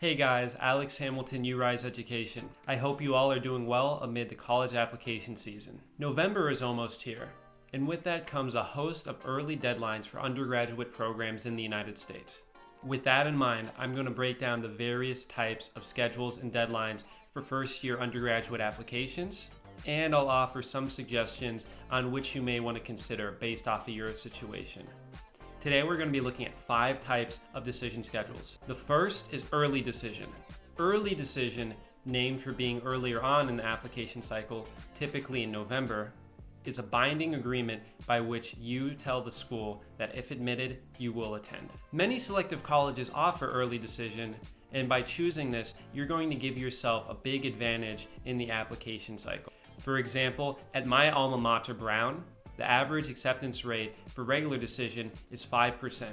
Hey guys, Alex Hamilton, URISE Education. I hope you all are doing well amid the college application season. November is almost here, and with that comes a host of early deadlines for undergraduate programs in the United States. With that in mind, I'm going to break down the various types of schedules and deadlines for first-year undergraduate applications, and I'll offer some suggestions on which you may want to consider based off of your situation. Today we're going to be looking at 5 types of decision schedules. The first is early decision. Early decision, named for being earlier on in the application cycle, typically in November, is a binding agreement by which you tell the school that if admitted, you will attend. Many selective colleges offer early decision, and by choosing this, you're going to give yourself a big advantage in the application cycle. For example, at my alma mater, Brown, the average acceptance rate for regular decision is 5%,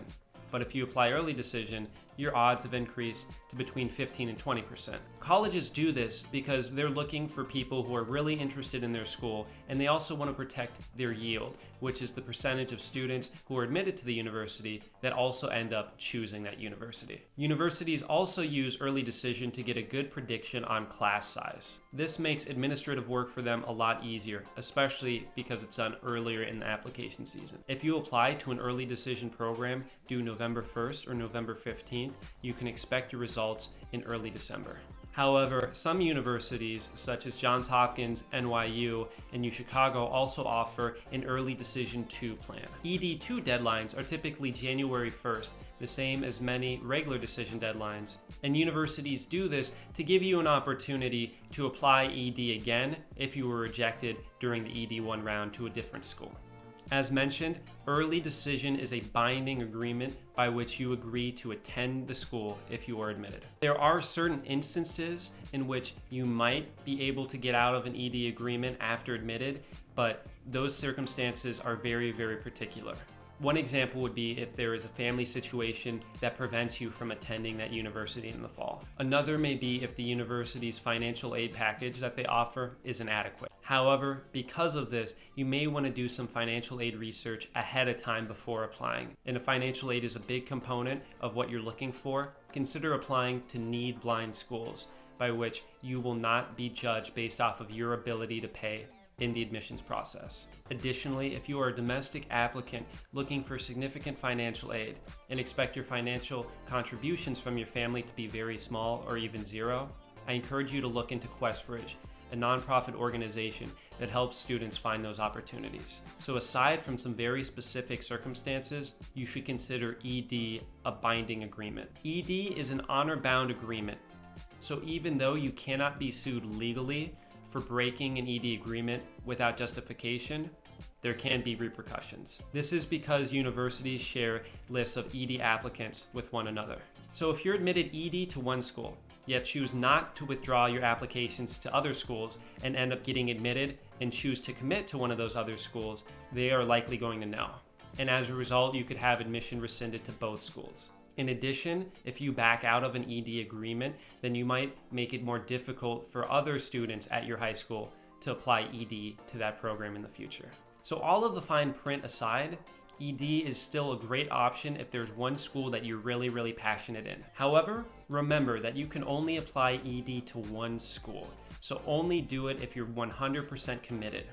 but if you apply early decision, your odds have increased to between 15 and 20%. Colleges do this because they're looking for people who are really interested in their school, and they also want to protect their yield, which is the percentage of students who are admitted to the university that also end up choosing that university. Universities also use early decision to get a good prediction on class size. This makes administrative work for them a lot easier, especially because it's done earlier in the application season. If you apply to an early decision program due November 1st or November 15th, you can expect your results in early December. However, some universities, such as Johns Hopkins, NYU, and UChicago, also offer an early decision 2 plan. ED2 deadlines are typically January 1st, the same as many regular decision deadlines, and universities do this to give you an opportunity to apply ED again if you were rejected during the ED1 round to a different school. As mentioned, early decision is a binding agreement by which you agree to attend the school if you are admitted. There are certain instances in which you might be able to get out of an ED agreement after admitted, but those circumstances are very, very particular. One example would be if there is a family situation that prevents you from attending that university in the fall. Another may be if the university's financial aid package that they offer is inadequate. However, because of this, you may want to do some financial aid research ahead of time before applying. And if financial aid is a big component of what you're looking for, consider applying to need-blind schools, by which you will not be judged based off of your ability to pay in the admissions process. Additionally, if you are a domestic applicant looking for significant financial aid and expect your financial contributions from your family to be very small or even zero, I encourage you to look into QuestBridge, a nonprofit organization that helps students find those opportunities. So aside from some very specific circumstances, you should consider ED a binding agreement. ED is an honor-bound agreement. So even though you cannot be sued legally for breaking an ED agreement without justification, there can be repercussions. This is because universities share lists of ED applicants with one another. So if you're admitted ED to one school, yet choose not to withdraw your applications to other schools and end up getting admitted and choose to commit to one of those other schools, they are likely going to know. And as a result, you could have admission rescinded to both schools. In addition, if you back out of an ED agreement, then you might make it more difficult for other students at your high school to apply ED to that program in the future. So all of the fine print aside, ED is still a great option if there's one school that you're really, really passionate in. However, remember that you can only apply ED to one school, so only do it if you're 100% committed.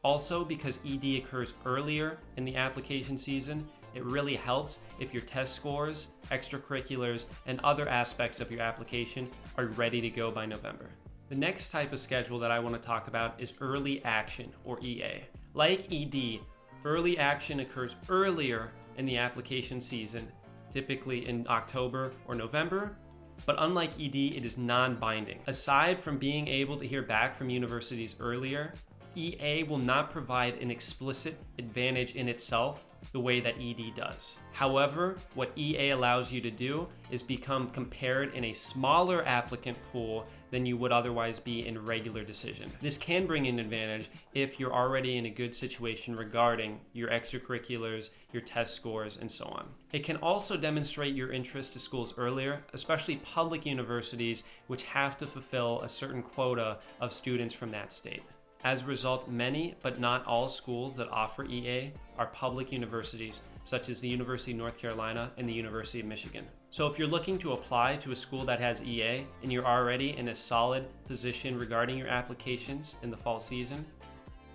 Also, because ED occurs earlier in the application season, it really helps if your test scores, extracurriculars, and other aspects of your application are ready to go by November. The next type of schedule that I want to talk about is early action, or EA. Like ED, early action occurs earlier in the application season, typically in October or November, but unlike ED, it is non-binding. Aside from being able to hear back from universities earlier, EA will not provide an explicit advantage in itself the way that ED does. However, what EA allows you to do is become compared in a smaller applicant pool than you would otherwise be in regular decision. This can bring an advantage if you're already in a good situation regarding your extracurriculars, your test scores, and so on. It can also demonstrate your interest to schools earlier, especially public universities, which have to fulfill a certain quota of students from that state. As a result, many, but not all schools that offer EA are public universities, such as the University of North Carolina and the University of Michigan. So if you're looking to apply to a school that has EA and you're already in a solid position regarding your applications in the fall season,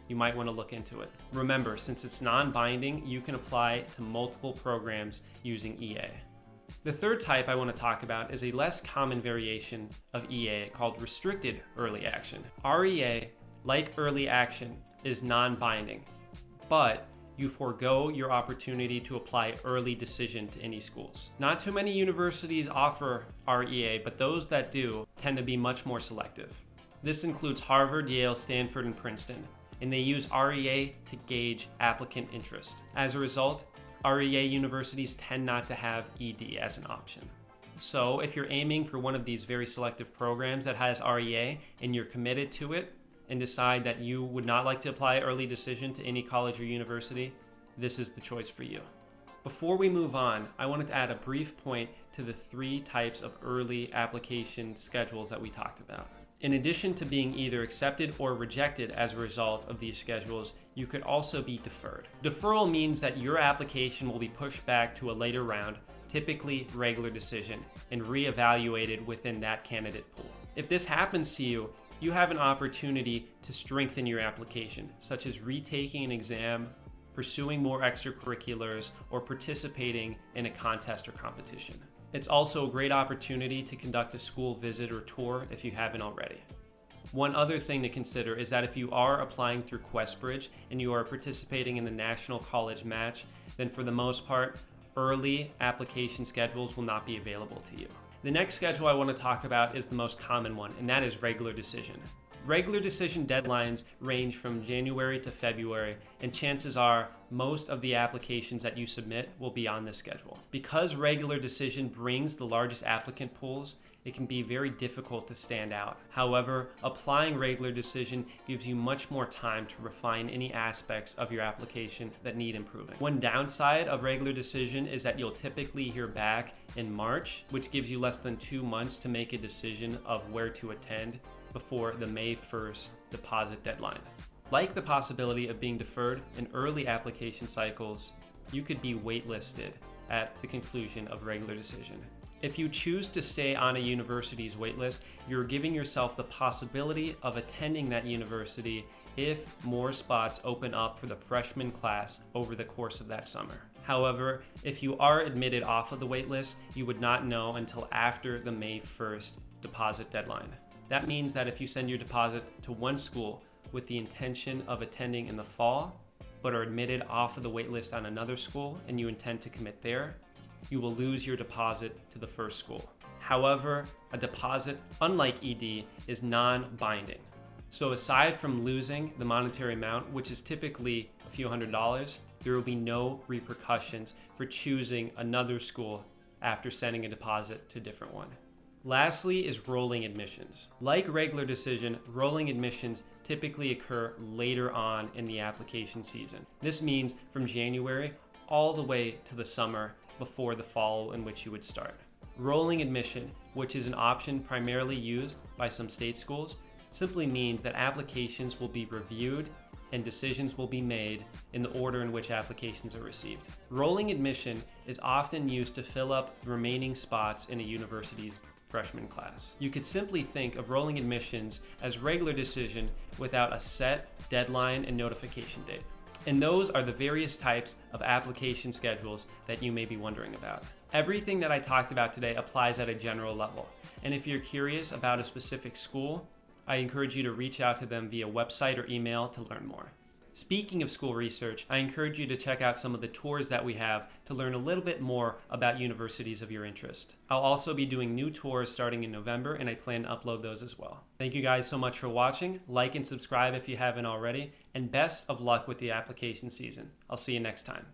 you might want to look into it. Remember, since it's non-binding, you can apply to multiple programs using EA. The third type I want to talk about is a less common variation of EA called Restricted Early Action. REA, like Early Action, is non-binding, but you forego your opportunity to apply early decision to any schools. Not too many universities offer REA, but those that do tend to be much more selective. This includes Harvard, Yale, Stanford, and Princeton, and they use REA to gauge applicant interest. As a result, REA universities tend not to have ED as an option. So if you're aiming for one of these very selective programs that has REA and you're committed to it and decide that you would not like to apply early decision to any college or university, this is the choice for you. Before we move on, I wanted to add a brief point to the 3 types of early application schedules that we talked about. In addition to being either accepted or rejected as a result of these schedules, you could also be deferred. Deferral means that your application will be pushed back to a later round, typically regular decision, and reevaluated within that candidate pool. If this happens to you, you have an opportunity to strengthen your application, such as retaking an exam, pursuing more extracurriculars, or participating in a contest or competition. It's also a great opportunity to conduct a school visit or tour if you haven't already. One other thing to consider is that if you are applying through QuestBridge and you are participating in the National College Match, then for the most part, early application schedules will not be available to you. The next schedule I want to talk about is the most common one, and that is regular decision. Regular decision deadlines range from January to February, and chances are most of the applications that you submit will be on this schedule. Because regular decision brings the largest applicant pools, it can be very difficult to stand out. However, applying regular decision gives you much more time to refine any aspects of your application that need improving. One downside of regular decision is that you'll typically hear back in March, which gives you less than 2 months to make a decision of where to attend before the May 1st deposit deadline. Like the possibility of being deferred in early application cycles, you could be waitlisted at the conclusion of regular decision. If you choose to stay on a university's waitlist, you're giving yourself the possibility of attending that university if more spots open up for the freshman class over the course of that summer. However, if you are admitted off of the waitlist, you would not know until after the May 1st deposit deadline. That means that if you send your deposit to one school with the intention of attending in the fall, but are admitted off of the waitlist on another school and you intend to commit there, you will lose your deposit to the first school. However, a deposit, unlike ED, is non-binding. So aside from losing the monetary amount, which is typically a few $100s, there will be no repercussions for choosing another school after sending a deposit to a different one. Lastly is rolling admissions. Like regular decision, rolling admissions typically occur later on in the application season. This means from January all the way to the summer before the fall in which you would start. Rolling admission, which is an option primarily used by some state schools, simply means that applications will be reviewed and decisions will be made in the order in which applications are received. Rolling admission is often used to fill up the remaining spots in a university's freshman class. You could simply think of rolling admissions as regular decision without a set deadline and notification date. And those are the various types of application schedules that you may be wondering about. Everything that I talked about today applies at a general level. And if you're curious about a specific school, I encourage you to reach out to them via website or email to learn more. Speaking of school research, I encourage you to check out some of the tours that we have to learn a little bit more about universities of your interest. I'll also be doing new tours starting in November, and I plan to upload those as well. Thank you guys so much for watching. Like and subscribe if you haven't already, and best of luck with the application season. I'll see you next time.